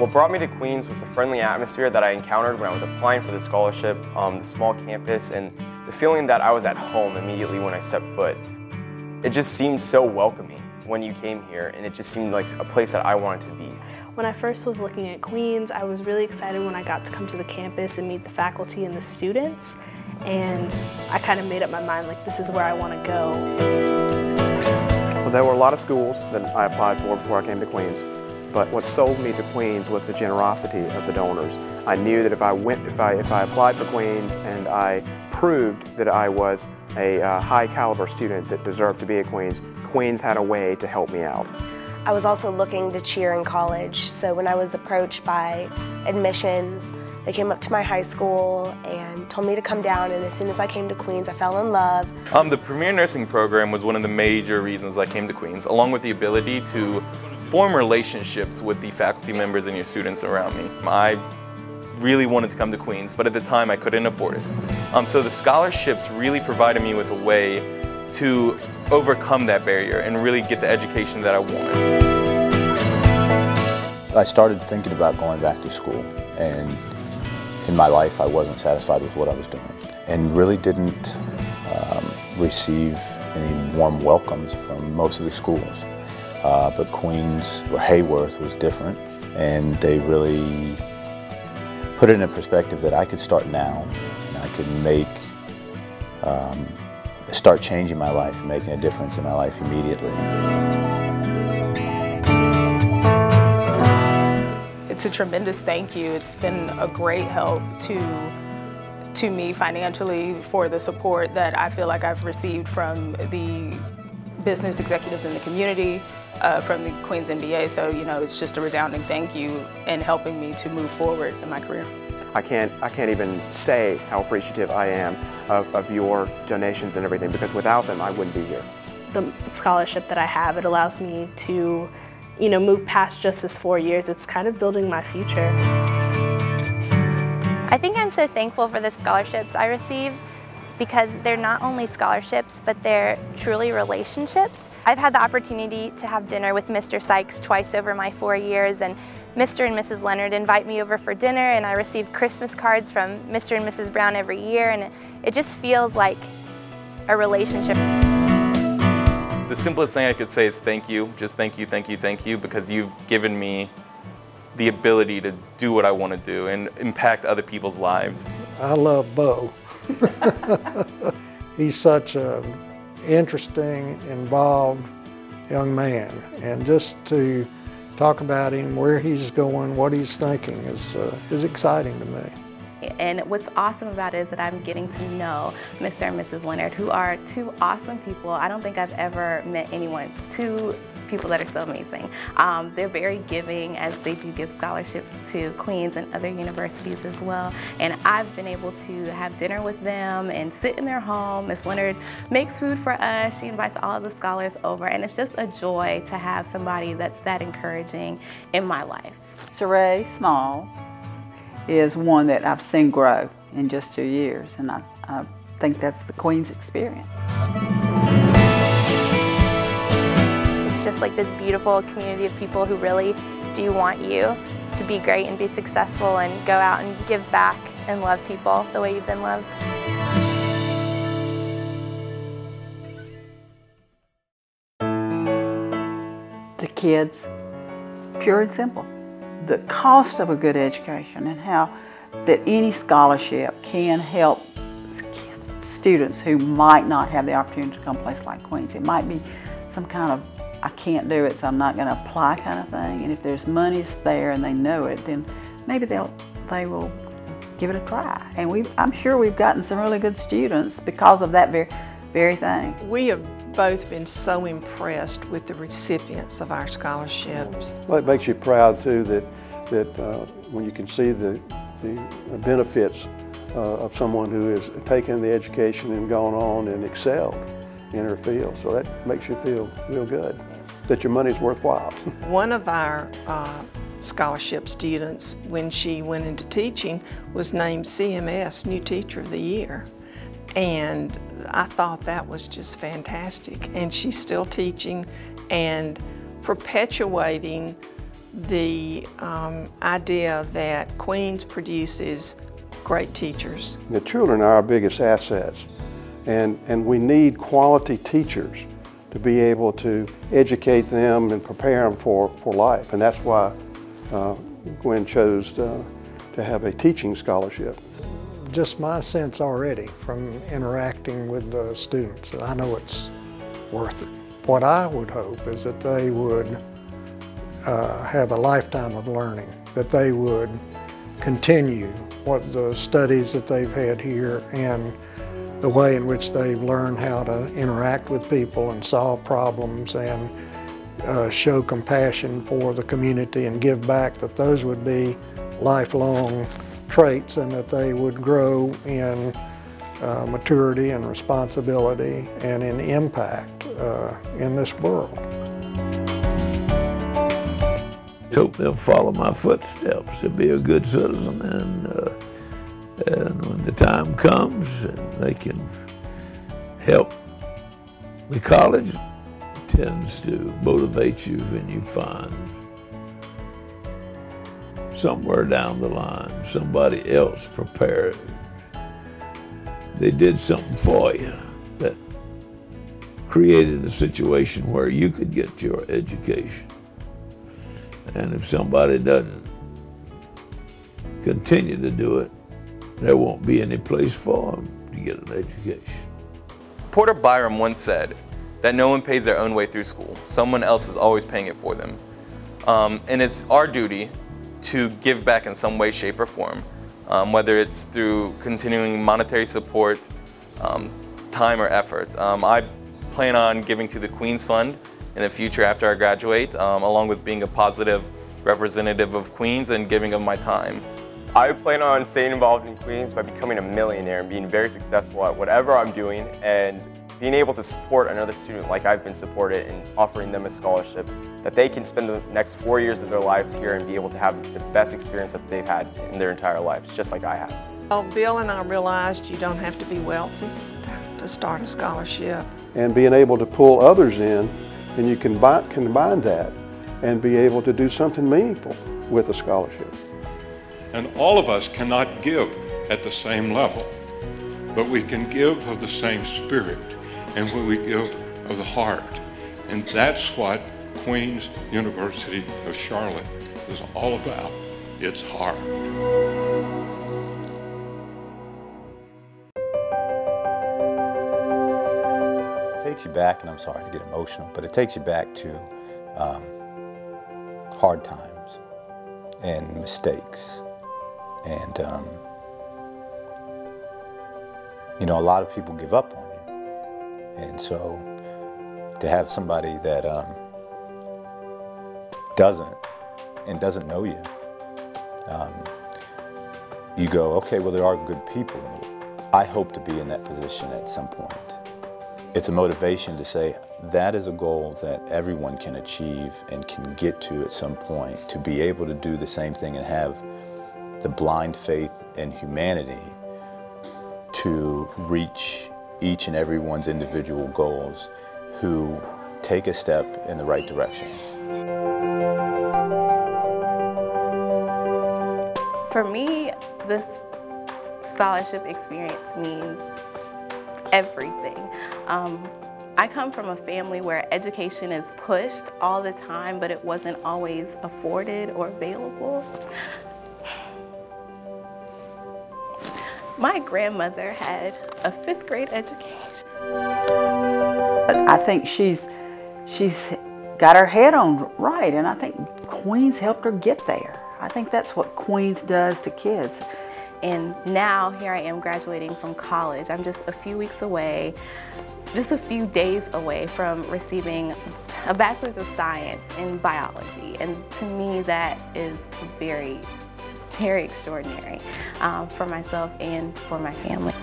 What brought me to Queens was the friendly atmosphere that I encountered when I was applying for the scholarship, the small campus, and the feeling that I was at home immediately when I stepped foot. It just seemed so welcoming when you came here, and it just seemed like a place that I wanted to be. When I first was looking at Queens, I was really excited when I got to come to the campus and meet the faculty and the students, and I kind of made up my mind, like, this is where I want to go. Well, there were a lot of schools that I applied for before I came to Queens. But what sold me to Queens was the generosity of the donors. I knew that if I applied for Queens and I proved that I was a high caliber student that deserved to be at Queens, Queens had a way to help me out. I was also looking to cheer in college, so when I was approached by admissions, they came up to my high school and told me to come down, and as soon as I came to Queens, I fell in love. The Premier Nursing Program was one of the major reasons I came to Queens, along with the ability to form relationships with the faculty members and your students around me. I really wanted to come to Queens, but at the time I couldn't afford it. So the scholarships really provided me with a way to overcome that barrier and really get the education that I wanted. I started thinking about going back to school, and in my life I wasn't satisfied with what I was doing and really didn't receive any warm welcomes from most of the schools. But Queens or Hayworth was different, and they really put it in a perspective that I could start now, and I could start changing my life and making a difference in my life immediately. It's a tremendous thank you. It's been a great help to me financially for the support that I feel like I've received from the business executives in the community, from the Queens MBA, so it's just a resounding thank you in helping me to move forward in my career. I can't even say how appreciative I am of your donations and everything, because without them I wouldn't be here. The scholarship that I have, it allows me to move past just this 4 years. It's kind of building my future. I think I'm so thankful for the scholarships I receive, because they're not only scholarships, but they're truly relationships. I've had the opportunity to have dinner with Mr. Sykes twice over my 4 years, and Mr. and Mrs. Leonard invite me over for dinner, and I receive Christmas cards from Mr. and Mrs. Brown every year, and it just feels like a relationship. The simplest thing I could say is thank you, just thank you, thank you, thank you, because you've given me the ability to do what I want to do and impact other people's lives. I love Bo. He's such an interesting, involved young man, and just to talk about him, where he's going, what he's thinking is exciting to me. And what's awesome about it is that I'm getting to know Mr. and Mrs. Leonard, who are two awesome people. I don't think I've ever met two people that are so amazing. They're very giving, as they do give scholarships to Queens and other universities as well. And I've been able to have dinner with them and sit in their home. Miss Leonard makes food for us. She invites all of the scholars over, and it's just a joy to have somebody that's that encouraging in my life. Saray Small is one that I've seen grow in just 2 years, and I think that's the Queens experience. Just like this beautiful community of people who really do want you to be great and be successful and go out and give back and love people the way you've been loved. The kids, pure and simple. The cost of a good education and how that any scholarship can help students who might not have the opportunity to come to a place like Queens. It might be some kind of I can't do it, so I'm not going to apply kind of thing. And if there's money's there and they know it, then maybe they will give it a try. And I'm sure we've gotten some really good students because of that very thing. We have both been so impressed with the recipients of our scholarships. Well, it makes you proud too that when you can see the benefits of someone who has taken the education and gone on and excelled in her field. So that makes you feel real good that your money's worthwhile. One of our scholarship students, when she went into teaching, was named CMS New Teacher of the Year. And I thought that was just fantastic. And she's still teaching and perpetuating the idea that Queens produces great teachers. The children are our biggest assets, and we need quality teachers to be able to educate them and prepare them for life. And that's why Gwen chose to have a teaching scholarship. Just my sense already from interacting with the students, I know it's worth it. What I would hope is that they would have a lifetime of learning, that they would continue what the studies that they've had here and the way in which they've learned how to interact with people and solve problems and show compassion for the community and give back, that those would be lifelong traits and that they would grow in maturity and responsibility and in impact in this world. Hope they'll follow my footsteps and be a good citizen, and when the time comes and they can help, the college tends to motivate you when you find somewhere down the line somebody else prepared. They did something for you that created a situation where you could get your education. And if somebody doesn't continue to do it, there won't be any place for them to get an education. Porter Byram once said that no one pays their own way through school. Someone else is always paying it for them. And it's our duty to give back in some way, shape, or form, whether it's through continuing monetary support, time, or effort. I plan on giving to the Queens Fund in the future after I graduate, along with being a positive representative of Queens and giving of my time. I plan on staying involved in Queens by becoming a millionaire and being very successful at whatever I'm doing, and being able to support another student like I've been supported and offering them a scholarship, that they can spend the next 4 years of their lives here and be able to have the best experience that they've had in their entire lives, just like I have. Well, Bill and I realized you don't have to be wealthy to start a scholarship. And being able to pull others in, and you can combine that and be able to do something meaningful with a scholarship. And all of us cannot give at the same level, but we can give of the same spirit, and when we give of the heart. And that's what Queens University of Charlotte is all about. It's heart. It takes you back, and I'm sorry to get emotional, but it takes you back to hard times and mistakes. And, you know, a lot of people give up on you. And so to have somebody that doesn't know you, you go, okay, well, there are good people. I hope to be in that position at some point. It's a motivation to say that is a goal that everyone can achieve and can get to at some point, to be able to do the same thing and have the blind faith in humanity to reach each and everyone's individual goals who take a step in the right direction. For me, this scholarship experience means everything. I come from a family where education is pushed all the time, but it wasn't always afforded or available. My grandmother had a 5th grade education. I think she's got her head on right, and I think Queens helped her get there. I think that's what Queens does to kids. And now here I am graduating from college. I'm just a few weeks away, just a few days away from receiving a Bachelor's of Science in Biology. And to me, that is very, very extraordinary for myself and for my family.